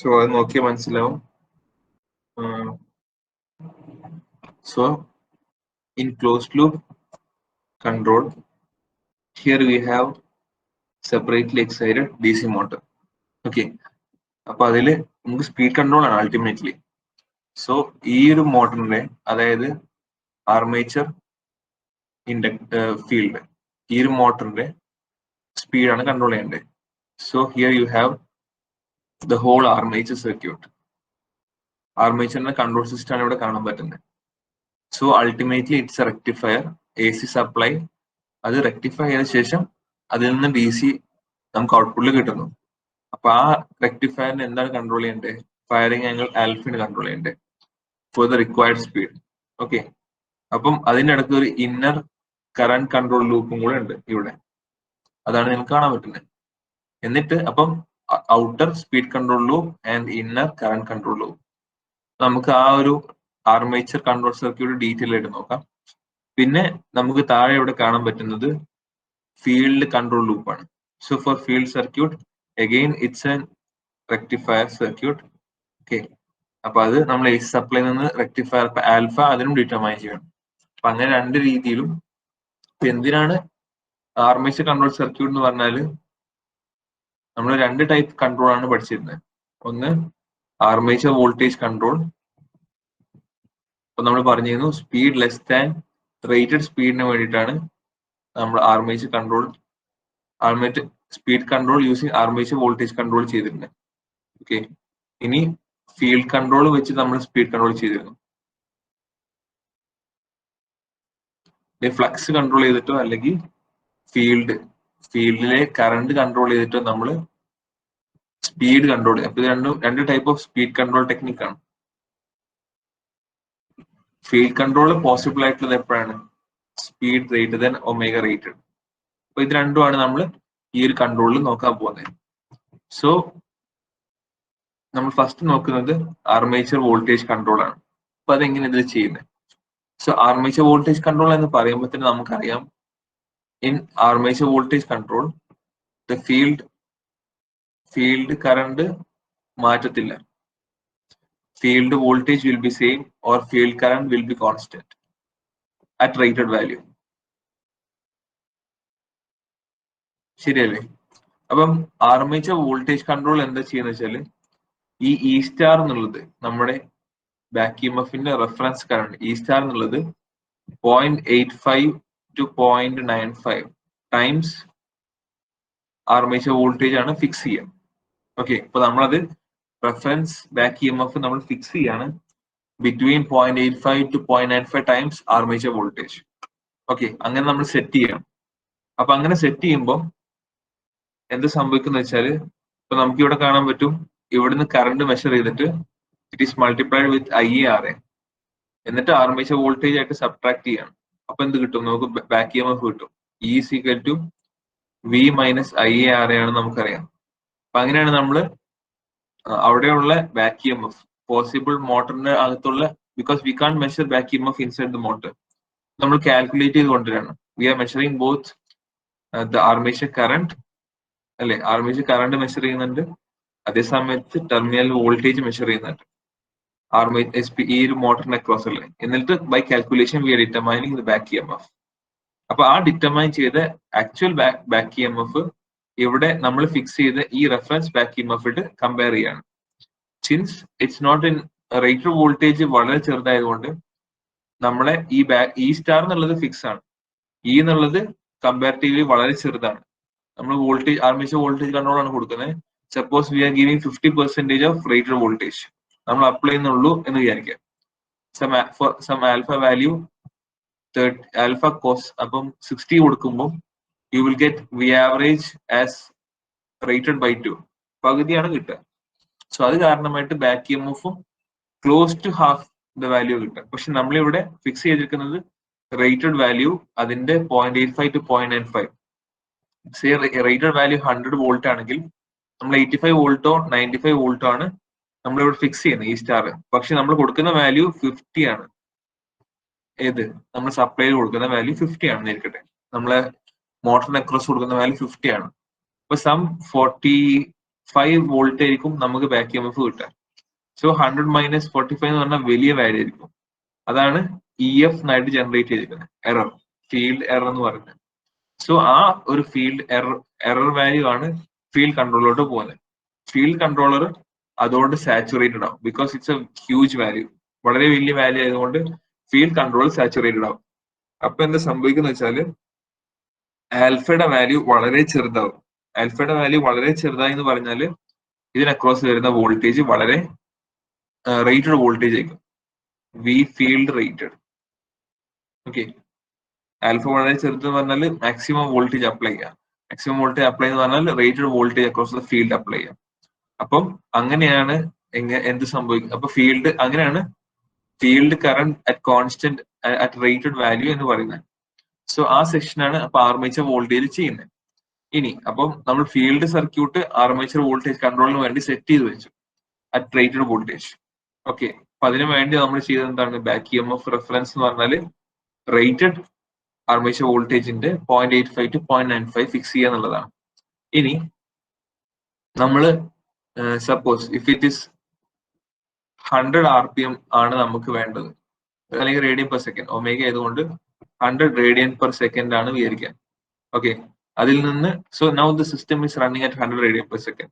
So അത് നോക്കിയാൽ മനസ്സിലാവും. So in closed loop control, here we have separately excited DC motor. Okay, അപ്പോൾ അതിൽ നമുക്ക് സ്പീഡ് കൺട്രോൾ ആണ് അൾട്ടിമേറ്റ്ലി. സോ ഈ ഒരു മോട്ടറിന്റെ, അതായത് ആർമേച്ചർ ഫീൽഡ്, ഈ ഒരു മോട്ടറിന്റെ സ്പീഡാണ് കൺട്രോൾ ചെയ്യേണ്ടത്. So here you have the whole armature circuit. ആർമേച്ചറിന്റെ കൺട്രോൾ സിസ്റ്റം ആണ് ഇവിടെ കാണാൻ പറ്റുന്നത്. So ultimately it's a rectifier. AC supply അത് റെക്ടിഫൈ ചെയ്ത ശേഷം അതിൽ നിന്ന് DC നമുക്ക് ഔട്ട്പുട്ടിൽ കിട്ടുന്നു. അപ്പൊ ആ റെക്ടിഫയറിന് എന്താണ് കൺട്രോൾ ചെയ്യേണ്ടത്? ഫയറിംഗ് ആംഗിൾ ആൽഫയാണ് കൺട്രോൾ ചെയ്യേണ്ടത് for the required speed. Okay, അപ്പം അതിനിടയ്ക്ക് ഒരു ഇന്നർ കറന്റ് കൺട്രോൾ ലൂപ്പും കൂടെ ഉണ്ട് ഇവിടെ. അതാണ് നിങ്ങൾക്ക് കാണാൻ പറ്റുന്നത്. എന്നിട്ട് അപ്പം outer speed control loop and inner current control loop. നമുക്ക് ആ ഒരു ആർമേച്ചർ കൺട്രോൾ സർക്യൂട്ട് ഡീറ്റെയിൽ ആയിട്ട് നോക്കാം. പിന്നെ നമുക്ക് താഴെ ഇവിടെ കാണാൻ പറ്റുന്നത് ഫീൽഡ് കൺട്രോൾ ലൂപ്പാണ്. So for field circuit again it's a rectifier circuit. Okay, അപ്പൊ അത് നമ്മൾ AC സപ്ലൈ നിന്ന് റെക്ടിഫയർ ആൽഫ അതിനും ഡിറ്റർമൈൻ ചെയ്യണം. അപ്പൊ അങ്ങനെ രണ്ട് രീതിയിലും. എന്തിനാണ് ആർമേച്ചർ കൺട്രോൾ സർക്യൂട്ട് എന്ന് പറഞ്ഞാല് നമ്മൾ രണ്ട് ടൈപ്പ് കൺട്രോൾ ആണ് പഠിച്ചിരുന്നത്. ഒന്ന് ആർമേച്ചർ വോൾട്ടേജ് കൺട്രോൾ. അപ്പൊ നമ്മൾ പറഞ്ഞിരുന്നു സ്പീഡ് ലെസ് ദാൻ റേറ്റഡ് സ്പീഡിന് വേണ്ടിയിട്ടാണ് നമ്മൾ armature speed control using armature voltage control ചെയ്തിട്ടുണ്ട്. ഓക്കെ, ഇനി ഫീൽഡ് കൺട്രോൾ വെച്ച് നമ്മൾ സ്പീഡ് കൺട്രോൾ ചെയ്തിരുന്നു. ഫ്ലക്സ് കൺട്രോൾ ചെയ്തിട്ടോ അല്ലെങ്കിൽ ഫീൽഡിലെ കറണ്ട് കൺട്രോൾ ചെയ്തിട്ടോ നമ്മൾ സ്പീഡ് കൺട്രോൾ ചെയ്യും. അപ്പൊ ഇത് രണ്ട് ടൈപ്പ് ഓഫ് സ്പീഡ് കൺട്രോൾ ടെക്നിക്കാണ്. ഫീൽഡ് കൺട്രോൾ പോസിബിൾ ആയിട്ടുള്ളത് എപ്പോഴാണ്? Speed greater than omega rated. അപ്പൊ ഇത് രണ്ടുമാണ് നമ്മൾ ഈ ഒരു കൺട്രോളിൽ നോക്കാൻ പോകുന്നത്. സോ നമ്മൾ ഫസ്റ്റ് നോക്കുന്നത് ആർമേച്ചർ വോൾട്ടേജ് കൺട്രോൾ ആണ്. അപ്പൊ അതെങ്ങനെ ഇത് ചെയ്യുന്നത്? സോ ആർമേച്ചർ വോൾട്ടേജ് കൺട്രോൾ എന്ന് പറയുമ്പോൾ തന്നെ നമുക്കറിയാം, in armature voltage control the field current മാറ്റത്തില്ല. Field voltage will be same or field current will be constant at rated value. ശരിയല്ലേ? അപ്പം ആർമേച്ചർ വോൾട്ടേജ് കൺട്രോൾ എന്താ ചെയ്യുന്ന വെച്ചാല്, ഈ ഇ സ്റ്റാർ എന്നുള്ളത് നമ്മുടെ ബാക്ക് EMFന്റെ റെഫറൻസ് കറണ്ട് ഇ സ്റ്റാർ എന്നുള്ളത് 0.85 to 0.95 ടൈംസ് ആർമേച്ചർ വോൾട്ടേജ് ആണ് ഫിക്സ് ചെയ്യുക. ഓക്കെ, അപ്പൊ നമ്മളത് റെഫറൻസ് ബാക്ക് EMF നമ്മൾ ഫിക്സ് ചെയ്യാണ് between 0.85 to 0.95 times armature voltage. Okay, അങ്ങനെ നമ്മൾ സെറ്റ് ചെയ്യണം. അപ്പൊ അങ്ങനെ സെറ്റ് ചെയ്യുമ്പോൾ എന്ത് സംഭവിക്കുന്ന വെച്ചാല്, ഇപ്പൊ നമുക്ക് ഇവിടെ കാണാൻ പറ്റും, ഇവിടുന്ന് കറണ്ട് മെഷർ ചെയ്തിട്ട് it is multiplied with IARA, എന്നിട്ട് ആർമേച്ചർ വോൾട്ടേജ് ആയിട്ട് സബ്ട്രാക്ട് ചെയ്യണം. അപ്പൊ എന്ത് കിട്ടും? നമുക്ക് ബാക്ക് EMF കിട്ടും. E is equal to V minus IARA ആണ് നമുക്കറിയാം. അപ്പൊ അങ്ങനെയാണ് നമ്മൾ അവിടെയുള്ള ബാക്ക് EMF പോസിബിൾ മോട്ടറിന്റെ അകത്തുള്ള, because we can measure back EMF inside the motor, നമ്മൾ കാൽക്കുലേറ്റ് ചെയ്ത് കൊണ്ടുവരണം. We are measuring both the armature current, അല്ലെ, ആർമേച്ചർ കറണ്ട് മെഷർ ചെയ്യുന്നുണ്ട്, അതേ സമയത്ത് ടെർമിനൽ വോൾട്ടേജ് മെഷർ ചെയ്യുന്നുണ്ട് ഈ ഒരു മോട്ടറിനെ അക്രോസ് അല്ലേ. എന്നിട്ട് by calculation we are determining the back EMF. അപ്പൊ ആ ഡിറ്റർമൈൻ ചെയ്ത ആക്ച്വൽ ബാക്ക് EMF ഇവിടെ നമ്മൾ ഫിക്സ് ചെയ്ത ഈ റെഫറൻസ് ബാക്ക് EMF ഇട്ട് കമ്പയർ ചെയ്യാണ്. Since it's not in rated voltage വളരെ ചെറുതായതുകൊണ്ട് നമ്മളെ ഈ സ്റ്റാർ എന്നുള്ളത് ഫിക്സ് ആണ്, ഇ എന്നുള്ളത് കമ്പാരിറ്റീവ്ലി വളരെ ചെറുതാണ്. നമ്മൾ വോൾട്ടേജ് ആർമേച്ചർ വോൾട്ടേജ് കൺട്രോൾ ആണ് കൊടുക്കുന്നത്. Suppose we are giving 50% of rated voltage നമ്മൾ അപ്ലൈ ചെയ്യുന്നുള്ളൂ എന്ന് വിചാരിക്കാം. Some alpha value alpha cos, അപ്പം 60 കൊടുക്കുമ്പോൾ you will get V average as rated by 2, പകുതിയാണ് കിട്ടുക. സോ അത് കാരണമായിട്ട് ബാക്ക് EMFും close to half the value കിട്ടുക. പക്ഷെ നമ്മളിവിടെ ഫിക്സ് ചെയ്തിരിക്കുന്നത് റേറ്റഡ് വാല്യൂ അതിന്റെ 0.85 to 0.95. റേറ്റഡ് വാല്യൂ 100 വോൾട്ട് ആണെങ്കിൽ നമ്മൾ 85 വോൾട്ടോ 95 വോൾട്ടോ ആണ് നമ്മളിവിടെ ഫിക്സ് ചെയ്യുന്നത് ഈ സ്റ്റാർ. പക്ഷെ നമ്മൾ കൊടുക്കുന്ന വാല്യൂ 50 ആണ്. ഏത് നമ്മൾ സപ്ലൈയിൽ കൊടുക്കുന്ന വാല്യൂ 50 ആണെന്ന് ഇരിക്കട്ടെ, നമ്മളെ മോട്ടറിന് അക്രോസ് കൊടുക്കുന്ന വാല്യൂ 50 ആണ്. അപ്പൊ സം 5 വോൾട്ട് ആയിരിക്കും നമുക്ക് ബാക്ക് EMF കിട്ടുക. സോ 100 മൈനസ് 45 എന്ന് പറഞ്ഞാൽ വലിയ വാല്യൂ ആയിരിക്കും. അതാണ് EF എന്നായിട്ട് ജനറേറ്റ് ചെയ്തിരിക്കുന്നത്, എറർ, ഫീൽഡ് എറർ എന്ന് പറയുന്നത്. സോ ആ ഒരു ഫീൽഡ് എറർ വാല്യൂ ആണ് ഫീൽഡ് കൺട്രോളിലോട്ട് പോകുന്നത്. ഫീൽഡ് കൺട്രോളർ അതുകൊണ്ട് സാച്ചുറേറ്റഡ് ആവും, because it's A huge value, വളരെ വലിയ വാല്യൂ ആയതുകൊണ്ട് ഫീൽഡ് കൺട്രോൾ സാച്ചുറേറ്റഡ് ആവും. അപ്പൊ എന്താ സംഭവിക്കുന്ന വെച്ചാല് ആൽഫയുടെ വാല്യൂ വളരെ ചെറുതാവും. ആൽഫയുടെ വാല്യൂ വളരെ ചെറുതായി എന്ന് പറഞ്ഞാൽ ഇതിന് അക്രോസ് വരുന്ന വോൾട്ടേജ് വളരെ റേറ്റഡ് വോൾട്ടേജ് ആയിരിക്കും, we field rated. Okay, alpha വളരെ ചെറുതെന്ന് പറഞ്ഞാൽ മാക്സിമം വോൾട്ടേജ് അപ്ലൈ ചെയ്യാം. മാക്സിമം വോൾട്ടേജ് അപ്ലൈ എന്ന് പറഞ്ഞാൽ rated voltage across the field apply ചെയ്യാം. അപ്പം അങ്ങനെയാണ് എന്ത് സംഭവിക്കും, അപ്പൊ ഫീൽഡ് അങ്ങനെയാണ് field current at constant at rated value എന്ന് പറയുന്നത്. സോ ആ സെക്ഷനാണ് അപ്പൊ ആർമേച്ചർ വോൾട്ടേജ് ചെയ്യുന്നത്. ഇനി അപ്പം നമ്മൾ ഫീൽഡ് സർക്യൂട്ട് ആർമേച്ചർ വോൾട്ടേജ് കൺട്രോളിന് വേണ്ടി സെറ്റ് ചെയ്ത് വെച്ചു അറ്റ് റേറ്റഡ് വോൾട്ടേജ്. ഓക്കെ, അപ്പൊ അതിനു വേണ്ടി നമ്മൾ ചെയ്തത് എന്താണ്, ബാക്ക് EMF റെഫറൻസ് എന്ന് പറഞ്ഞാൽ റേറ്റഡ് ആർമേച്ചർ വോൾട്ടേജിന്റെ 0.85 to 0.95 ഫിക്സ് ചെയ്യുക എന്നുള്ളതാണ്. ഇനി നമ്മൾ suppose if it is 100 RPM ആണ് നമുക്ക് വേണ്ടത്, അല്ലെങ്കിൽ റേഡിയൻ പെർ സെക്കൻഡ്, ഒമേഗ ആയതുകൊണ്ട് 100 റേഡിയൻ പെർ സെക്കൻഡ് ആണ് വിചാരിക്കാൻ. ഓക്കെ, അതിൽ നിന്ന് so now the system is running at 100 radian per second.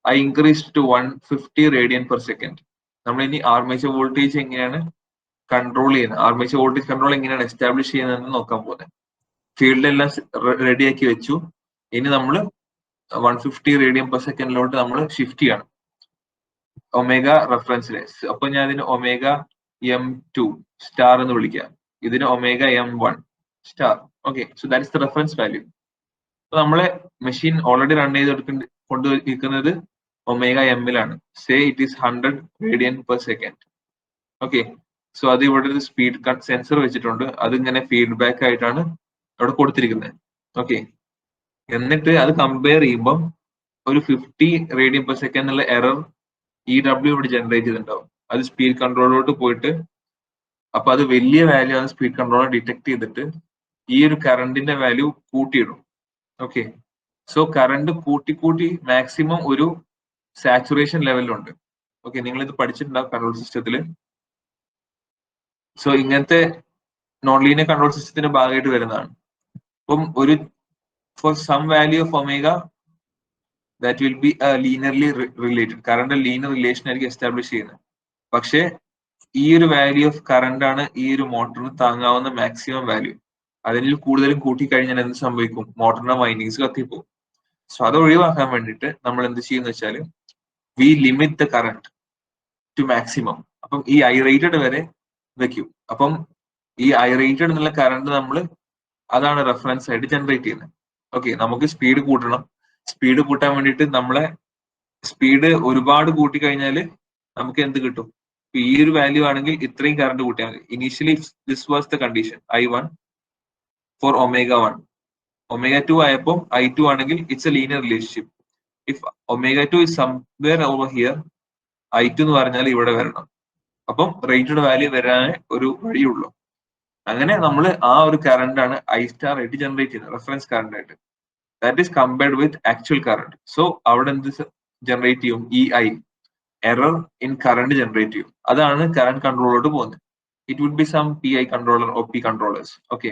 I increase to 150 radian per second. നമ്മൾ ഇനി ആർമേച്ചർ വോൾട്ടേജ് എങ്ങനെയാണ് കൺട്രോൾ ചെയ്യുന്നത്, ആർമേച്ചർ വോൾട്ടേജ് കൺട്രോൾ എങ്ങനെയാണ് എസ്റ്റാബ്ലിഷ് ചെയ്യുന്നതെന്ന് നോക്കാൻ പോകുന്നത്. ഫീൽഡ് എല്ലാം റെഡിയാക്കി വെച്ചു. ഇനി നമ്മൾ 150 റേഡിയൻ പെർ സെക്കൻഡിലോട്ട് നമ്മൾ ഷിഫ്റ്റ് ചെയ്യണം ഒമേഗ റെഫറൻസിലെ. അപ്പൊ ഞാൻ ഇതിന് ഒമേഗ M2 സ്റ്റാർ എന്ന് വിളിക്കാം, ഇതിന് omega M1 star. Okay, so that is the reference value. അപ്പൊ നമ്മളെ മെഷീൻ ഓൾറെഡി റൺ ചെയ്ത് കൊണ്ടിരിക്കുന്നത് ഒമേഗ M-ലാണ്. Say it is 100 radian per second. Okay, so അത് ഇവിടെ ഒരു സ്പീഡ് കട്ട് സെൻസർ വെച്ചിട്ടുണ്ട്, അതിങ്ങനെ ഫീഡ്ബാക്ക് ആയിട്ടാണ് അവിടെ കൊടുത്തിരിക്കുന്നത്. ഓക്കെ, എന്നിട്ട് അത് കമ്പയർ ചെയ്യുമ്പം ഒരു 50 റേഡിയൻ പെർ സെക്കൻഡ് എന്നുള്ള എറർ EW ഇവിടെ ജനറേറ്റ് ചെയ്തിട്ടുണ്ടാവും. അത് സ്പീഡ് കൺട്രോളിലോട്ട് പോയിട്ട് അപ്പൊ അത് വലിയ വാല്യൂ ആണ് സ്പീഡ് കൺട്രോളർ ഡിറ്റക്ട് ചെയ്തിട്ട് ഈ ഒരു കറണ്ടിന്റെ വാല്യൂ കൂട്ടിയിടും. ഓക്കെ, സോ കറണ്ട് കൂട്ടി മാക്സിമം ഒരു സാച്ചുറേഷൻ ലെവലിലുണ്ട്. ഓക്കെ, നിങ്ങൾ ഇത് പഠിച്ചിട്ടുണ്ടാവും കൺട്രോൾ സിസ്റ്റത്തിൽ. സോ ഇങ്ങനത്തെ നോൺ ലീനിയർ കൺട്രോൾ സിസ്റ്റത്തിന്റെ ഭാഗമായിട്ട് വരുന്നതാണ്. അപ്പം ഒരു for some value of omega that will be linearly related, current linear relation ആയിരിക്കും എസ്റ്റാബ്ലിഷ് ചെയ്യുന്നത്. പക്ഷേ ഈ ഒരു വാല്യൂ ഓഫ് കറണ്ട് ആണ് ഈ ഒരു മോട്ടറിന് താങ്ങാവുന്ന മാക്സിമം വാല്യൂ. അതിൽ കൂടുതലും കൂട്ടിക്കഴിഞ്ഞാൽ എന്ത് സംഭവിക്കും, മോട്ടറിന്റെ വൈൻഡിങ്സ് കത്തിപ്പോകും. സോ അത് ഒഴിവാക്കാൻ വേണ്ടിയിട്ട് നമ്മൾ എന്ത് ചെയ്യുന്ന വെച്ചാൽ we limit the current to maximum. അപ്പം ഈ ഐ റേറ്റഡ് വരെ വെക്കും. അപ്പം ഈ ഐ റേറ്റഡ് എന്നുള്ള കറണ്ട് നമ്മൾ അതാണ് റെഫറൻസ് ആയിട്ട് ജനറേറ്റ് ചെയ്യുന്നത്. ഓക്കെ, നമുക്ക് സ്പീഡ് കൂട്ടണം. സ്പീഡ് കൂട്ടാൻ വേണ്ടിയിട്ട് നമ്മളെ സ്പീഡ് ഒരുപാട് കൂട്ടിക്കഴിഞ്ഞാൽ നമുക്ക് എന്ത് കിട്ടും, ഈ ഒരു വാല്യൂ ആണെങ്കിൽ ഇത്രയും കറണ്ട് കൂട്ടിയാൽ മതി. Initially this was the condition I1 for omega 1. Omega 2 ആയപ്പോൾ I2 ആണെങ്കിൽ it's a linear relationship. If omega 2 is somewhere over here, I2 എന്ന് പറഞ്ഞാൽ ഇവിടെ വരണം. അപ്പം റേറ്റഡ് വാല്യൂ വരാനേ ഒരു വഴിയുള്ളൂ. അങ്ങനെ നമ്മൾ ആ ഒരു കറണ്ട് ആണ് I സ്റ്റാർ ആയിട്ട് ജനറേറ്റ് ചെയ്യുന്നത്, റെഫറൻസ് കറണ്ട് ആയിട്ട്. That is compared with actual current. So അവിടെ എന്ത് ജനറേറ്റ് ചെയ്യും, EI error in current generate ചെയ്യും. അതാണ് കറണ്ട് കൺട്രോളോട്ട് പോകുന്നത്. It would be some PI controller or P controllers. Okay,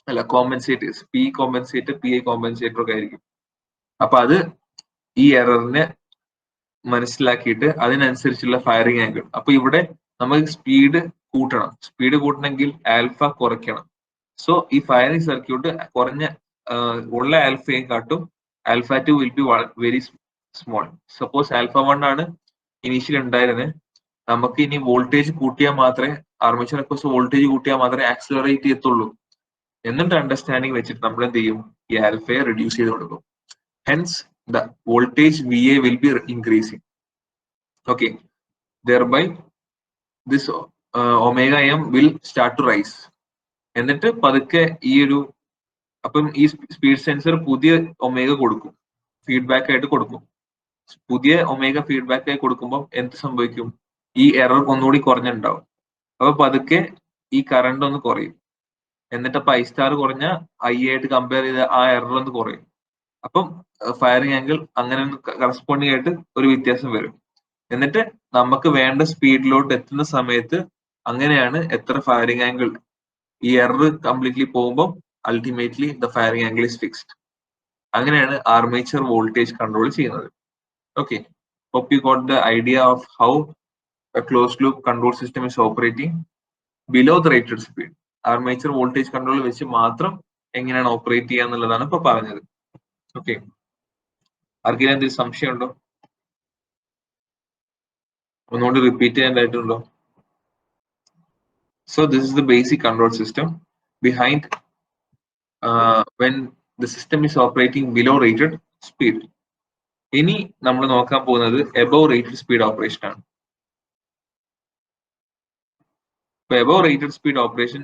അല്ല compensators, P compensator PI compensator ഒക്കെ ആയിരിക്കും. അപ്പൊ അത് ഈ എററിനെ മനസ്സിലാക്കിയിട്ട് അതിനനുസരിച്ചുള്ള ഫയറിംഗ് ആംഗിൾ. അപ്പൊ ഇവിടെ നമുക്ക് സ്പീഡ് കൂട്ടണം. സ്പീഡ് കൂട്ടണമെങ്കിൽ ആൽഫ കുറയ്ക്കണം. സോ ഈ ഫയറിംഗ് സർക്യൂട്ട് കുറഞ്ഞ ഉള്ള ആൽഫയും കാട്ടും alpha 2 will be very small. Suppose alpha 1 ആണ് ഇനീഷ്യൽ ഉണ്ടായിരുന്നത്, നമുക്ക് ഇനി വോൾട്ടേജ് കൂട്ടിയാൽ മാത്രമേ ആർമേച്ചർ അക്രോസ് വോൾട്ടേജ് കൂട്ടിയാൽ മാത്രമേ ആക്സിലറേറ്റ് ചെയ്യത്തുള്ളൂ എന്നിട്ട് അണ്ടർസ്റ്റാൻഡിങ് വെച്ചിട്ട് നമ്മൾ എന്ത് ചെയ്യും, ഈ ആൽഫയെ റെഡ്യൂസ് ചെയ്ത് കൊടുക്കും. Hence the voltage VA will be increasing. Okay, thereby this omega M will start to rise. എന്നിട്ട് പതുക്കെ ഈ ഒരു അപ്പം ഈ സ്പീഡ് സെൻസർ പുതിയ ഒമേഗ കൊടുക്കും, ഫീഡ്ബാക്ക് ആയിട്ട് കൊടുക്കും. പുതിയ ഒമേഗ ഫീഡ്ബാക്ക് ആയി കൊടുക്കുമ്പോൾ എന്ത് സംഭവിക്കും, ഈ എറർ ഒന്നുകൂടി കുറഞ്ഞിട്ടുണ്ടാവും. അപ്പൊ പതുക്കെ ഈ കറണ്ട് ഒന്ന് കുറയും. എന്നിട്ട് അപ്പൊ I സ്റ്റാർ കുറഞ്ഞ I ആയിട്ട് കമ്പയർ ചെയ്ത് ആ എറർ ഒന്ന് കുറയും. അപ്പം ഫയറിംഗ് ആംഗിൾ അങ്ങനെ കറസ്പോണ്ടിങ് ആയിട്ട് ഒരു വ്യത്യാസം വരും. എന്നിട്ട് നമുക്ക് വേണ്ട സ്പീഡിലോട്ട് എത്തുന്ന സമയത്ത് അങ്ങനെയാണ് എത്ര ഫയറിംഗ് ആംഗിൾ ഈ എറർ കംപ്ലീറ്റ്ലി പോകുമ്പോൾ ultimately the firing angle is fixed. അങ്ങനെയാണ് ആർമേച്ചർ വോൾട്ടേജ് കൺട്രോൾ ചെയ്യുന്നത്. Okay, hope you got the idea of how a closed loop control system is operating below the rated speed. Armature voltage control വെച്ച് മാത്രം എങ്ങനെയാണ് operate ചെയ്യുക എന്നുള്ളതാണ് ഇപ്പൊ പറഞ്ഞത്. Okay, ആർക്കെങ്കിലും എന്തെങ്കിലും സംശയം ഉണ്ടോ? ഒന്നുകൊണ്ട് repeat ചെയ്യേണ്ടതായിട്ടുണ്ടോ? So this is the basic control system behind when the system is operating below rated speed. ഇനി നമ്മൾ നോക്കാൻ പോകുന്നത് above rated speed operation ആണ്. ഇപ്പൊ above rated speed operation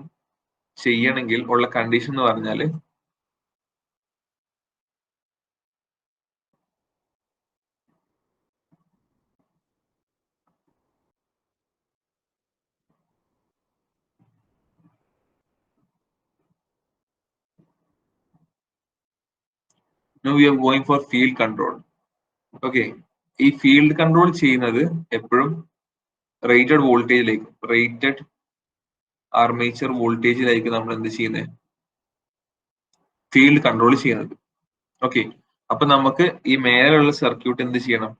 ചെയ്യണമെങ്കിൽ ഉള്ള കണ്ടീഷൻ എന്ന് പറഞ്ഞാല് now we are going for field control. Okay, ഈ ഫീൽഡ് കൺട്രോൾ ചെയ്യുന്നത് എപ്പോഴും റേറ്റഡ് വോൾട്ടേജിലേക്ക്, റേറ്റഡ് ആർമേച്ചർ വോൾട്ടേജിലായിരിക്കും നമ്മൾ എന്ത് ചെയ്യുന്നത്, ഫീൽഡ് കൺട്രോൾ ചെയ്യുന്നത്. ഓക്കെ, അപ്പൊ നമുക്ക് ഈ മേലുള്ള സർക്യൂട്ട് എന്ത് ചെയ്യണം,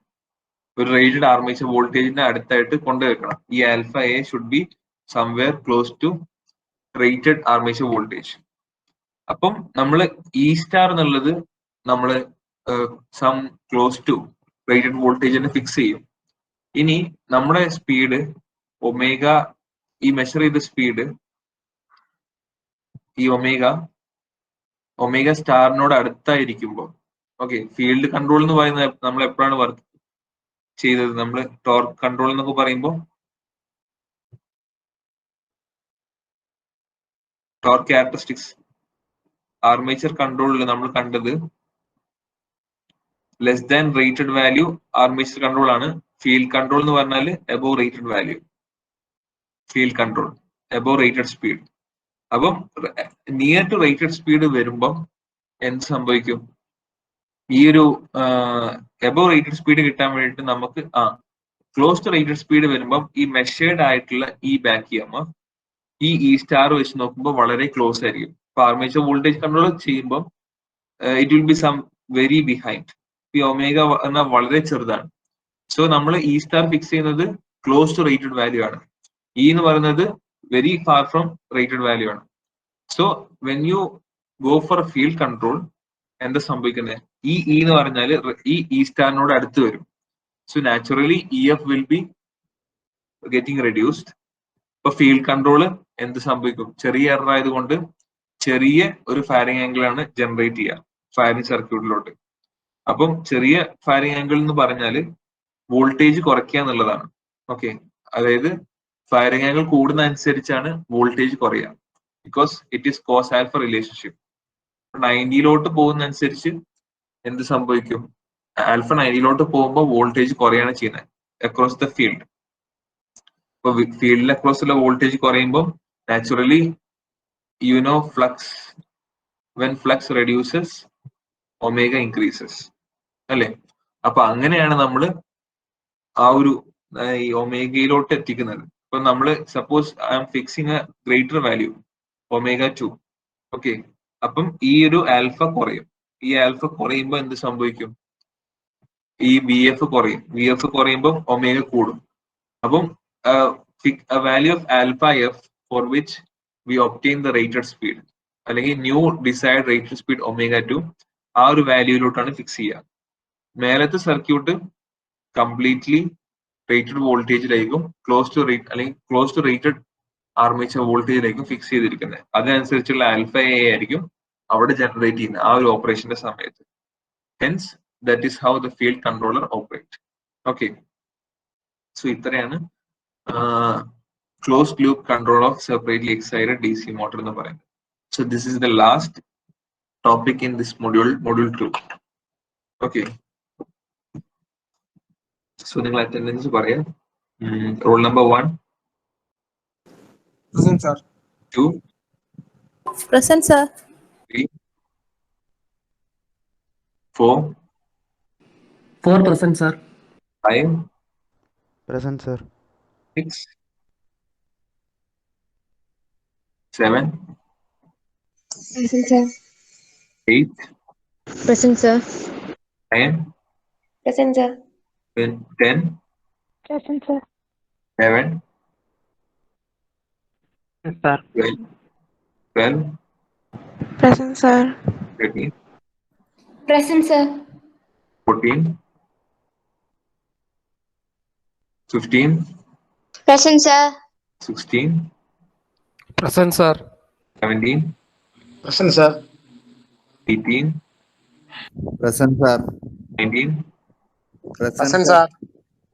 ഒരു റേറ്റഡ് ആർമേച്ചർ വോൾട്ടേജിന്റെ അടുത്തായിട്ട് കൊണ്ടുവെക്കണം. ഈ alpha a should be somewhere close to rated armature voltage. അപ്പം നമ്മൾ ഇ സ്റ്റാർ എന്നുള്ളത് നമ്മൾ സം ക്ലോസ് ടു റേറ്റഡ് വോൾട്ടേജിനെ ഫിക്സ് ചെയ്യും. ഇനി നമ്മുടെ സ്പീഡ് ഒമേഗ, ഈ മെഷർ ചെയ്ത സ്പീഡ് ഈ ഒമേഗ സ്റ്റാറിനോട് അടുത്തായിരിക്കുമ്പോൾ, ഓക്കെ, ഫീൽഡ് കൺട്രോൾ എന്ന് പറയുന്നത് നമ്മൾ എപ്പോഴാണ് വർക്ക് ചെയ്തത്, നമ്മൾ ടോർക്ക് കൺട്രോൾ എന്നൊക്കെ പറയുമ്പോൾ ടോർക്ക് ക്യാരക്ടറിസ്റ്റിക്സ് ആർമേച്ചർ കൺട്രോളിൽ നമ്മൾ കണ്ടത് less than rated value armature control ആണ്. ഫീൽഡ് കൺട്രോൾ എന്ന് പറഞ്ഞാൽ above rated value, field control above rated speed. അപ്പം നിയർ ടു റേറ്റഡ് സ്പീഡ് വരുമ്പം എന്ത് സംഭവിക്കും, ഈ ഒരു എബോവ് റേറ്റഡ് സ്പീഡ് കിട്ടാൻ വേണ്ടിയിട്ട് നമുക്ക് ക്ലോസ് ടു റേറ്റഡ് സ്പീഡ് വരുമ്പം ഈ മെഷേർഡ് ആയിട്ടുള്ള ഈ ബാക്ക് EMF ഈ സ്റ്റാർ വെച്ച് നോക്കുമ്പോൾ വളരെ ക്ലോസ് ആയിരിക്കും. ഇപ്പൊ ആർമേച്ചർ വോൾട്ടേജ് കൺട്രോൾ ചെയ്യുമ്പോൾ it will be some very behind. ഈ ഒമേഗ എന്നാൽ വളരെ ചെറുതാണ്. സോ നമ്മൾ ഇ സ്റ്റാർ ഫിക്സ് ചെയ്യുന്നത് ക്ലോസ് ടു റേറ്റഡ് വാല്യൂ ആണ്. ഇ എന്ന് പറയുന്നത് very far from rated value ആണ്. So when you go for field control എന്താ സംഭവിക്കുന്നത്, ഈ എന്ന് പറഞ്ഞാൽ ഈ സ്റ്റാറിനോട് അടുത്ത് വരും. So naturally EF will be getting reduced. ഇപ്പൊ ഫീൽഡ് കൺട്രോള് എന്ത് സംഭവിക്കും, ചെറിയ എറർ ആയതുകൊണ്ട് ചെറിയ ഒരു ഫയറിംഗ് ആംഗിൾ ആണ് ജനറേറ്റ് ചെയ്യുക ഫയറിംഗ് സർക്യൂട്ടിലോട്ട്. അപ്പം ചെറിയ ഫയറിംഗ് ആംഗിൾ എന്ന് പറഞ്ഞാൽ വോൾട്ടേജ് കുറയ്ക്കുക എന്നുള്ളതാണ്. ഓക്കെ, അതായത് ഫയറിംഗ് ആംഗിൾ കൂടുന്ന അനുസരിച്ചാണ് വോൾട്ടേജ് കുറയുക. Because it is cos alpha relationship. 90 പോകുന്ന അനുസരിച്ച് എന്ത് സംഭവിക്കും, ആൽഫ 90 പോകുമ്പോൾ വോൾട്ടേജ് കുറയാണ് ചെയ്യുന്നത് അക്രോസ് ദ ഫീൽഡ്. ഇപ്പൊ ഫീൽഡിൽ അക്രോസ് ഉള്ള വോൾട്ടേജ് കുറയുമ്പോൾ naturally flux, when flux reduces omega increases അല്ലെ. അപ്പൊ അങ്ങനെയാണ് നമ്മൾ ആ ഒരു ഈ ഒമേഗയിലോട്ട് എത്തിക്കുന്നത്. ഇപ്പൊ നമ്മൾ suppose I M fixing A greater value omega 2. Okay, അപ്പം ഈ ഒരു ആൽഫ കുറയും. ഈ ആൽഫ കുറയുമ്പോൾ എന്ത് സംഭവിക്കും, ഈ VF കുറയും. VF കുറയുമ്പോൾ ഒമേഗ കൂടും. അപ്പം value of alpha F for which we obtain the rated speed അല്ലെങ്കിൽ new decide rated speed omega 2 ആ ഒരു വാല്യൂയിലോട്ടാണ് ഫിക്സ് ചെയ്യുക. മേലത്തെ സർക്യൂട്ട് കംപ്ലീറ്റ്ലി റേറ്റഡ് വോൾട്ടേജിലായിരിക്കും, ക്ലോസ് ടു റേറ്റ് അല്ലെങ്കിൽ ക്ലോസ് ടു റേറ്റഡ് ആർമേച്ചർ വോൾട്ടേജിലായിരിക്കും ഫിക്സ് ചെയ്തിരിക്കുന്നത്. അതിനനുസരിച്ചുള്ള ആൽഫ എ ആയിരിക്കും അവിടെ ജനറേറ്റ് ചെയ്യുന്നത് ആ ഒരു ഓപ്പറേഷന്റെ സമയത്ത്. Hence that is how the field controller operate. Okay, so ഇത്രയാണ് closed loop control of separately excited DC motor എന്ന് പറയുന്നത്. So this is the last topic in this module 2. Okay, so നിങ്ങൾ അറ്റൻഡൻസ് പറയാം. Roll number 1. Present, sir. 2. Present, sir. 3. 4. 4 present, sir. 5. Present, sir. 6. 7. Present, sir. 8. Present, sir. 9. Present, sir. 10. Present, sir. 11. Yes, sir. 12. Present, sir. 13. Present, sir. 14. 15. Present, sir. 16. Present, sir. 17. Present, sir. 18. Present, sir. 19. Present, sir.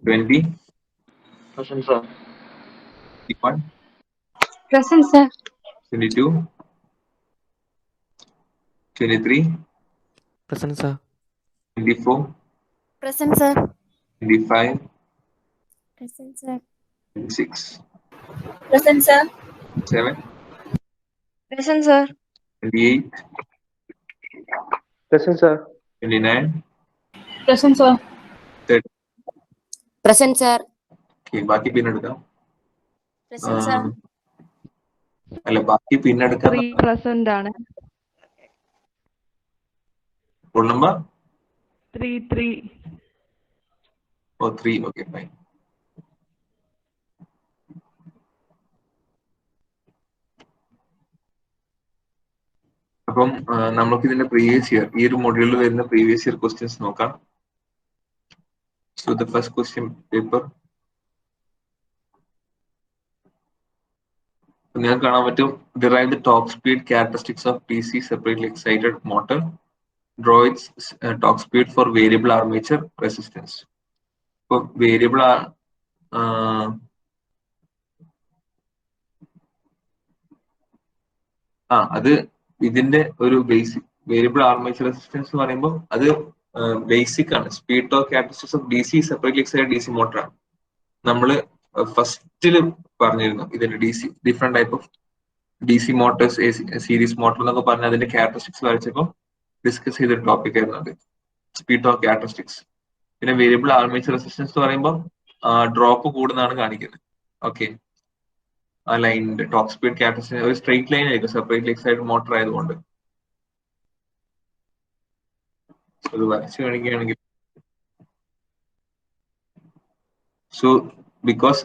20. Present, sir. 21. Present, sir. 22. 23. Present, sir. 24. Present, sir. 25. Present, sir. 26. Present, sir. 7. Present, sir. 28. Present, sir. 29. Present, sir. 30. Present, sir. Okay, ബാക്കി പിന്നെ എടുക്കാം. Present, sir. അല്ല ബാക്കി പിന്നെ എടുക്കാം. present ആണ്. Roll number 3. ഓ 3. Okay fine. അപ്പം നമുക്ക് ഇതിന്റെ പ്രീവിയസ് ഇയർ ഈ ഒരു മൊഡ്യൂളിൽ വരുന്ന പ്രീവിയസ് ഇയർ ക്വസ്റ്റ്യൻസ് നോക്കാം. So the first question paper നിങ്ങൾക്ക് കാണാൻ പറ്റും. Derive the top speed characteristics of DC separately excited motor. Draw its top speed for variable armature resistance. ഇപ്പൊ വേരിയബിൾ അത് ഇതിന്റെ ഒരു ബേസിക് വേരിയബിൾ ആർമേച്ചർ റെസിസ്റ്റൻസ് എന്ന് പറയുമ്പോൾ അത് ബേസിക് ആണ്. Speed torque characteristics of DC separately excited DC motor ആണ്. നമ്മള് ഫസ്റ്റില് പറഞ്ഞിരുന്നു ഇതിന്റെ different type of DC Motors, series motor എന്നൊക്കെ പറഞ്ഞ അതിന്റെ ക്യാരക്ടറിസ്റ്റിക്സ് വരച്ചപ്പോൾ ഡിസ്കസ് ചെയ്തൊരു ടോപ്പിക് ആയിരുന്നു അത്, സ്പീഡ് ടോർക്ക് ക്യാരക്ടറിസ്റ്റിക്സ്. പിന്നെ വേരിയബിൾ ആർമേച്ചർ റെസിസ്റ്റൻസ് എന്ന് പറയുമ്പോൾ ഡ്രോപ്പ് കൂടുന്നതാണ് കാണിക്കുന്നത്. ഓക്കെ, ആ ലൈനിന്റെ ടോപ്പ് സ്പീഡ് ക്യാരക്ടറിസ്റ്റിക്സ് ഒരു സ്ട്രെയിറ്റ് ലൈൻ ആയിരിക്കും സെപ്പറേറ്റ്ലി എക്സൈറ്റഡ് മോട്ടർ ആയതുകൊണ്ട്. അത് വരച്ചു കാണിക്കുകയാണെങ്കിൽ സോ ബിക്കോസ്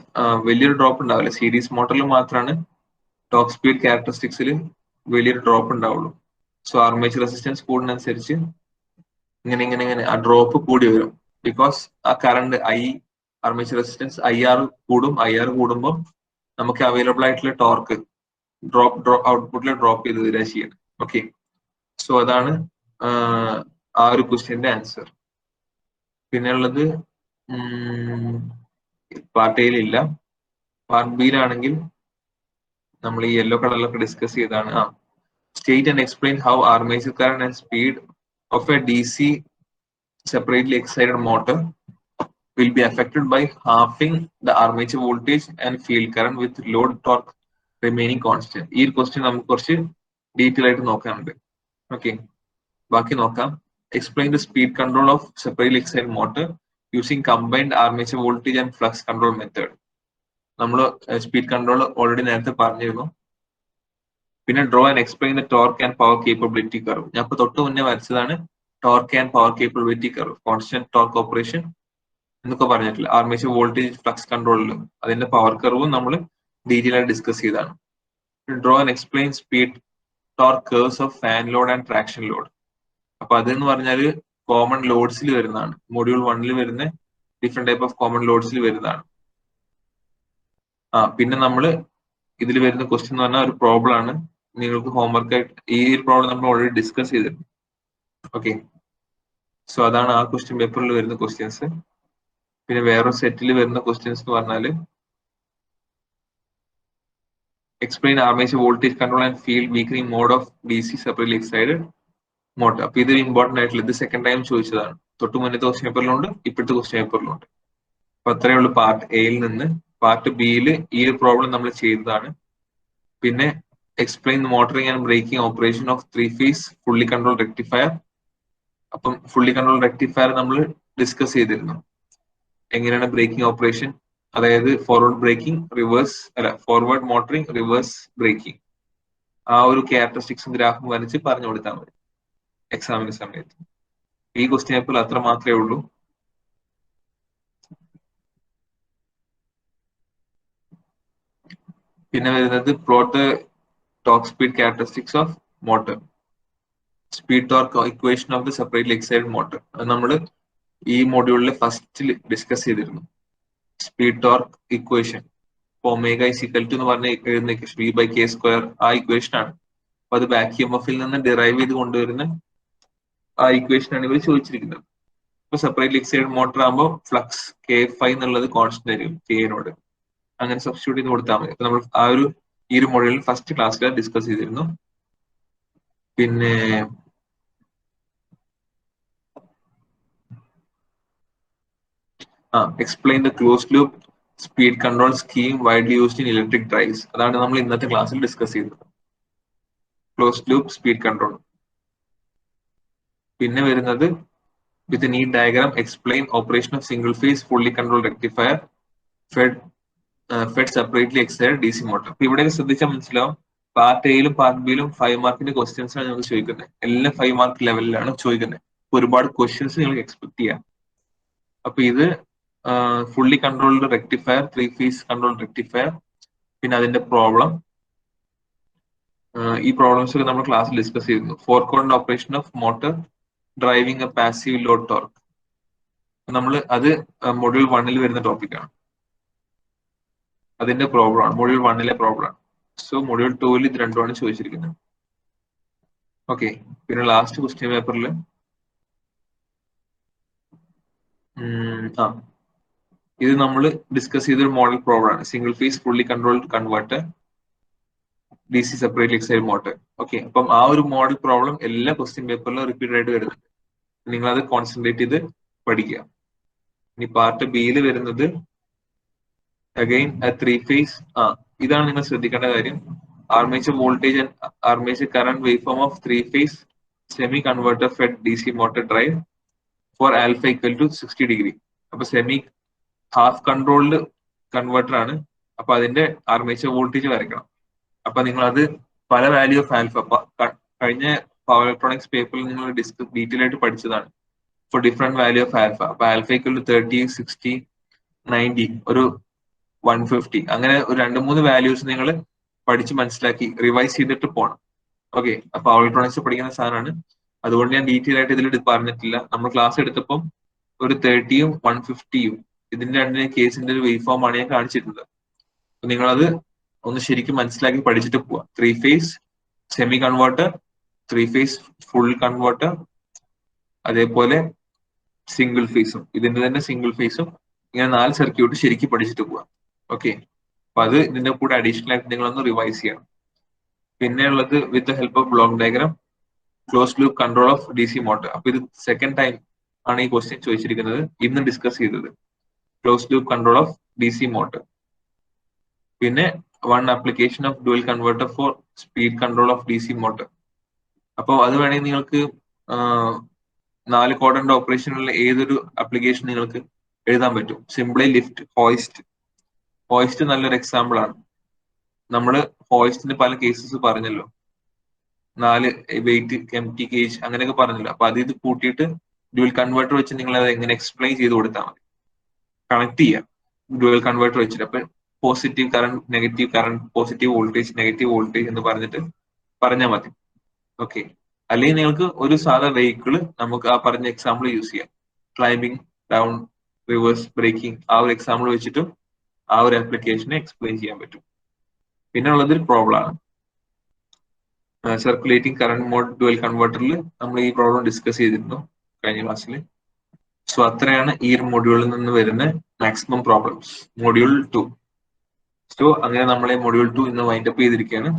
വലിയൊരു ഡ്രോപ്പ് ഉണ്ടാവില്ല, സീരീസ് മോട്ടറിൽ മാത്രമാണ് ടോപ്പ് സ്പീഡ് ക്യാരക്ടറിസ്റ്റിക്സിൽ വലിയൊരു ഡ്രോപ്പ് ഉണ്ടാവുള്ളൂ. സോ ആർമേച്ചർ റെസിസ്റ്റൻസ് കൂടുന്നതനുസരിച്ച് ഇങ്ങനെ ആ ഡ്രോപ്പ് കൂടി വരും. ബിക്കോസ് ആ കറണ്ട് ആർമേച്ചർ റെസിസ്റ്റൻസ് IR കൂടും. IR കൂടുമ്പോൾ നമുക്ക് അവൈലബിൾ ആയിട്ടുള്ള ടോർക്ക് ഔട്ട്പുട്ടിൽ ഡ്രോപ്പ് ചെയ്ത് തരിക ചെയ്യണം. ഓക്കെ, സോ അതാണ് ആ ഒരു ക്വസ്റ്റ്യന്റെ ആൻസർ. പിന്നെ ഉള്ളത് പാർട്ട് എയിലില്ല. പാർട്ട് ബിയിലാണെങ്കിൽ നമ്മൾ ഈ യെല്ലോ കളറിലൊക്കെ ഡിസ്കസ് ചെയ്താണ്. State and explain how armature current and speed of A DC separately excited motor will be affected by halving the armature voltage and field current with load torque remaining constant. ഈ question നമുക്ക് കുറച്ച് detail ആയിട്ട് നോക്കാനുണ്ട്. Okay, ബാക്കി നോക്കാം. Explain the speed control of separately excited motor using combined armature voltage and flux control method. നമ്മൾ speed control already നേരത്തെ പറഞ്ഞിരുന്നു. പിന്നെ draw and explain the torque and power capability curve. ഞാൻ ഇപ്പൊ തൊട്ട് മുന്നേ വരച്ചതാണ് torque and power capability curve. Constant torque operation എന്നൊക്കെ പറഞ്ഞിട്ടില്ല. ആർമേച്ചർ വോൾട്ടേജ് ഫ്ലക്സ് കൺട്രോളിലും അതിന്റെ പവർ കർവും നമ്മൾ ഡീറ്റെയിൽ ആയിട്ട് ഡിസ്കസ് ചെയ്താണ്. Draw and explain speed torque curves of fan load and traction load. അപ്പൊ അതെന്ന് പറഞ്ഞാൽ കോമൺ ലോഡ്സിൽ വരുന്നതാണ്. മൊഡ്യൂൾ 1 വരുന്ന ഡിഫറെന്റ് ടൈപ്പ് ഓഫ് കോമൺ ലോഡ്സിൽ വരുന്നതാണ്. പിന്നെ നമ്മൾ ഇതിൽ വരുന്ന ക്വസ്റ്റ്യൻ എന്ന് പറഞ്ഞാൽ ഒരു പ്രോബ്ലം ആണ്. നിങ്ങൾക്ക് ഹോംവർക്ക് ആയിട്ട് ഈ പ്രോബ്ലം നമ്മൾ ഓൾറെഡി ഡിസ്കസ് ചെയ്തിട്ടുണ്ട്. ഓക്കെ, സോ അതാണ് ആ ക്വസ്റ്റ്യൻ പേപ്പറിൽ വരുന്ന ക്വസ്റ്റ്യൻസ്. പിന്നെ വേറൊരു സെറ്റിൽ വരുന്ന ക്വസ്റ്റ്യൻസ് എന്ന് പറഞ്ഞാല് explain armature voltage control and field weakening mode of DC separately excited motor. അപ്പൊ ഇത് ഇമ്പോർട്ടന്റ് ആയിട്ടുള്ള, ഇത് സെക്കൻഡ് ടൈം ചോദിച്ചതാണ്. തൊട്ട് മുന്നത്തെ ക്വസ്റ്റ്യൻ പേപ്പറിലുണ്ട്, ഇപ്പോഴത്തെ ക്വസ്റ്റ്യൻ പേപ്പറിലുണ്ട്. അപ്പൊ അത്രയേ ഉള്ളൂ പാർട്ട് എയിൽ നിന്ന്. പാർട്ട് ബിയിൽ ഈ ഒരു പ്രോബ്ലം നമ്മൾ ചെയ്തതാണ്. പിന്നെ explain motoring and braking operation of 3-phase fully control rectifier. അപ്പം ഫുള്ളി കൺട്രോൾ റെക്ടിഫയർ നമ്മൾ ഡിസ്കസ് ചെയ്തിരുന്നു. എങ്ങനെയാണ് ബ്രേക്കിംഗ് ഓപ്പറേഷൻ, അതായത് ഫോർവേഡ് ബ്രേക്കിംഗ്, റിവേഴ്സ് അല്ല ഫോർവേഡ് മോട്ടറിംഗ്, റിവേഴ്സ് ബ്രേക്കിംഗ്, ആ ഒരു ക്യാരക്ടറിസ്റ്റിക്സും ഗ്രാഫും വരച്ച് പറഞ്ഞു കൊടുത്താൽ മതി എക്സാമിന് സമയത്ത്. ഈ ക്വസ്റ്റ്യൻ പേപ്പറിൽ അത്ര മാത്രമേ ഉള്ളൂ. പിന്നെ വരുന്നത് plot the torque speed characteristics of motor, speed torque equation of the separately excited motor. അത് നമ്മൾ ഈ മൊഡ്യൂളിൽ ഫസ്റ്റിൽ ഡിസ്കസ് ചെയ്തിരുന്നു. Speed torque equation omega is equal to എന്ന് പറഞ്ഞ എഴുതുന്ന equation V by K square, ആ ഇക്വേഷൻ ആണ്. അപ്പൊ അത് ബാക്ക് എംഎഫിൽ നിന്ന് ഡിറൈവ് ചെയ്ത് കൊണ്ടുവരുന്ന ആ ഇക്വേഷൻ ആണ് ഇവർ ചോദിച്ചിരിക്കുന്നത്. ഇപ്പൊ സെപ്പറേറ്റ്ലി എക്സൈറ്റഡ് മോട്ടർ ആകുമ്പോൾ ഫ്ലക്സ് K5 എന്നുള്ളത് കോൺസ്റ്റന്റ് ആയിരിക്കും കെനോട്, അങ്ങനെ സബ്സ്റ്റിറ്റ്യൂട്ട് ചെയ്ത് കൊടുത്താൽ മതി. നമ്മൾ ആ ഒരു ഈ ഒരു മൊഡ്യൂളിൽ ഫസ്റ്റ് ക്ലാസ്സിൽ ഡിസ്കസ് ചെയ്തിരുന്നു. പിന്നെ explain the closed loop speed control scheme widely used in electric drives, അതാണ് നമ്മൾ ഇന്നത്തെ ക്ലാസ്സിൽ ഡിസ്കസ് ചെയ്തത്, ക്ലോസ്ഡ് ലൂപ്പ് സ്പീഡ് കൺട്രോൾ. പിന്നെ വരുന്നത് with need diagram explain operation of single phase fully control rectifier fed separately excited DC motor. അപ്പൊ ഇവിടെ ശ്രദ്ധിച്ചാൽ മനസ്സിലാവും, പാർട്ട് എയിലും പാർട്ട് ബിയിലും 5 മാർക്കിന്റെ ക്വസ്റ്റ്യൻസ് ആണ് നിങ്ങൾക്ക് ചോദിക്കുന്നത്. എല്ലാം 5 മാർക്ക് ലെവലിലാണ് ചോദിക്കുന്നത്. ഒരുപാട് ക്വസ്റ്റ്യൻസ് നിങ്ങൾക്ക് എക്സ്പെക്ട് ചെയ്യാം. അപ്പൊ ഇത് fully controlled rectifier, 3 phase control rectifier, പിന്നെ അതിന്റെ പ്രോബ്ലം, ഈ പ്രോബ്ലംസ് ഒക്കെ നമ്മൾ ക്ലാസ്സിൽ ഡിസ്കസ് ചെയ്തിരുന്നു. Four quadrant operation of motor driving a passive load torque, നമ്മൾ അത് മൊഡ്യൂൾ 1 വരുന്ന ടോപ്പിക്കാണ്. അതിന്റെ പ്രോബ്ലം ആണ്, മൊഡ്യൂൾ 1 പ്രോബ്ലം ആണ്. സോ മൊഡ്യൂൾ 2 ഇത് രണ്ടുമാണ് ചോദിച്ചിരിക്കുന്നത്. ഓക്കെ, പിന്നെ ലാസ്റ്റ് ക്വസ്റ്റ്യൻ പേപ്പറിൽ ഇത് നമ്മൾ ഡിസ്കസ് ചെയ്തൊരു മോഡൽ പ്രോബ്ലം ആണ്. Single phase fully controlled converter DC separately excited motor. Okay, അപ്പം ആ ഒരു മോഡൽ പ്രോബ്ലം എല്ലാ ക്വസ്റ്റ്യൻ പേപ്പറിലും റിപ്പീറ്റ് ആയിട്ട് വരുന്നുണ്ട്. നിങ്ങൾ അത് കോൺസെൻട്രേറ്റ് ചെയ്ത് പഠിക്കുക. ഇനി പാർട്ട് ബിയിൽ വരുന്നത് അഗൈൻ 3 ഫേസ്, ഇതാണ് നിങ്ങൾ ശ്രദ്ധിക്കേണ്ട കാര്യം. Armature voltage and armature current wave form of 3 phase semi converter fed DC motor drive for alpha equal to 60 degree. അപ്പൊ സെമി ഹാഫ് കൺട്രോൾഡ് കൺവേർട്ടർ ആണ്. അപ്പൊ അതിന്റെ ആർമേച്ചർ വോൾട്ടേജ് വരയ്ക്കണം. അപ്പൊ നിങ്ങൾ അത് പല വാല്യൂ ഓഫ് ആൽഫ കഴിഞ്ഞ പവർ ഇലക്ട്രോണിക്സ് പേപ്പറിൽ നിങ്ങൾ ഡീറ്റെയിൽ ആയിട്ട് പഠിച്ചതാണ്. For different value of alpha, അപ്പൊ ആൽഫ ഈക്വൽ ടു 30, 60, 90, ഒരു 150, അങ്ങനെ ഒരു 2-3 വാല്യൂസ് നിങ്ങൾ പഠിച്ച് മനസ്സിലാക്കി റിവൈസ് ചെയ്തിട്ട് പോകണം. ഓക്കെ, അപ്പൊ പവർ ഇലക്ട്രോണിക്സ് പഠിക്കുന്ന സാധനമാണ്, അതുകൊണ്ട് ഞാൻ ഡീറ്റെയിൽ ആയിട്ട് ഇതിൽ പറഞ്ഞിട്ടില്ല. നമ്മൾ ക്ലാസ് എടുത്തപ്പം ഒരു 30-യും 150-യും ഇതിന്റെ രണ്ടിന്റെ കേസിന്റെ ഒരു വേവ് ഫോം ആണ് ഞാൻ കാണിച്ചിരുന്നത്. അപ്പൊ നിങ്ങളത് ഒന്ന് ശരിക്കും മനസ്സിലാക്കി പഠിച്ചിട്ട് പോവാ. 3 phase semi converter, 3 phase full converter, അതേപോലെ സിംഗിൾ ഫേസും, ഇതിന്റെ തന്നെ സിംഗിൾ ഫേസും, ഇങ്ങനെ 4 സർക്യൂട്ട് ശരിക്കും പഠിച്ചിട്ട് പോവാ. ഓക്കെ, അപ്പൊ അത് ഇതിന്റെ കൂടെ അഡീഷണൽ ആയിട്ട് നിങ്ങളൊന്ന് റിവൈസ് ചെയ്യണം. പിന്നെ ഉള്ളത് with help of block diagram closed loop control of DC motor. അപ്പൊ ഇത് സെക്കൻഡ് ടൈം ആണ് ഈ ക്വസ്റ്റ്യൻ ചോദിച്ചിരിക്കുന്നത്, ഇന്ന് ഡിസ്കസ് ചെയ്തത് closed loop control of DC motor. പിന്നെ 1 application of dual converter for speed control of DC motor. അപ്പോൾ അത് വേണമെങ്കിൽ നിങ്ങൾക്ക് 4 ക്വാഡ്രന്റ് ഓപ്പറേഷനുള്ള ഏതൊരു ആപ്ലിക്കേഷൻ നിങ്ങൾക്ക് എഴുതാൻ പറ്റും. സിംപ്ലി ലിഫ്റ്റ്, ഹോയിസ്റ്റ് നല്ലൊരു എക്സാമ്പിൾ ആണ്. നമ്മൾ ഹോയിസ്റ്റിന്റെ പല കേസസ് പറഞ്ഞല്ലോ, 4 വെയിറ്റ്, empty കേജ് അങ്ങനെയൊക്കെ പറഞ്ഞല്ലോ. അപ്പൊ അത് ഇത് കൂട്ടിയിട്ട് ഡ്യുവൽ കൺവേർട്ടർ വെച്ച് നിങ്ങൾ അത് എങ്ങനെ എക്സ്പ്ലെയിൻ ചെയ്ത് കൊടുത്താൽ മതി, കണക്ട് ചെയ്യാം ഡ്യുവൽ കൺവേർട്ടർ വെച്ചിട്ട്. അപ്പൊ positive current, negative current, positive voltage, negative voltage എന്ന് പറഞ്ഞിട്ട് പറഞ്ഞാൽ മതി. ഓക്കെ, അല്ലെങ്കിൽ നിങ്ങൾക്ക് ഒരു സാധാ വെഹിക്കിള് നമുക്ക് ആ പറഞ്ഞ എക്സാമ്പിൾ യൂസ് ചെയ്യാം. ക്ലൈംബിംഗ്, ഡൗൺ, റിവേഴ്സ് ബ്രേക്കിംഗ്, ആ ഒരു എക്സാമ്പിൾ വെച്ചിട്ട് ആ ഒരു ആപ്ലിക്കേഷനെ എക്സ്പ്ലെയിൻ ചെയ്യാൻ പറ്റും. പിന്നെ ഉള്ളത് പ്രോബ്ലം ആണ്. സർക്കുലേറ്റിംഗ് കറണ്ട് മോഡ് ഡ്യുവൽ കൺവേർട്ടറിൽ നമ്മൾ ഈ പ്രോബ്ലം ഡിസ്കസ് ചെയ്തിരുന്നു കഴിഞ്ഞ ക്ലാസ്സിൽ. സോ അത്രയാണ് ഈ ഒരു മൊഡ്യൂളിൽ നിന്ന് വരുന്ന മാക്സിമം പ്രോബ്ലംസ്, മൊഡ്യൂൾ 2. സോ അങ്ങനെ നമ്മളെ മൊഡ്യൂൾ 2 ഇന്ന് വൈൻഡ് അപ്പ് ചെയ്തിരിക്കുകയാണ്.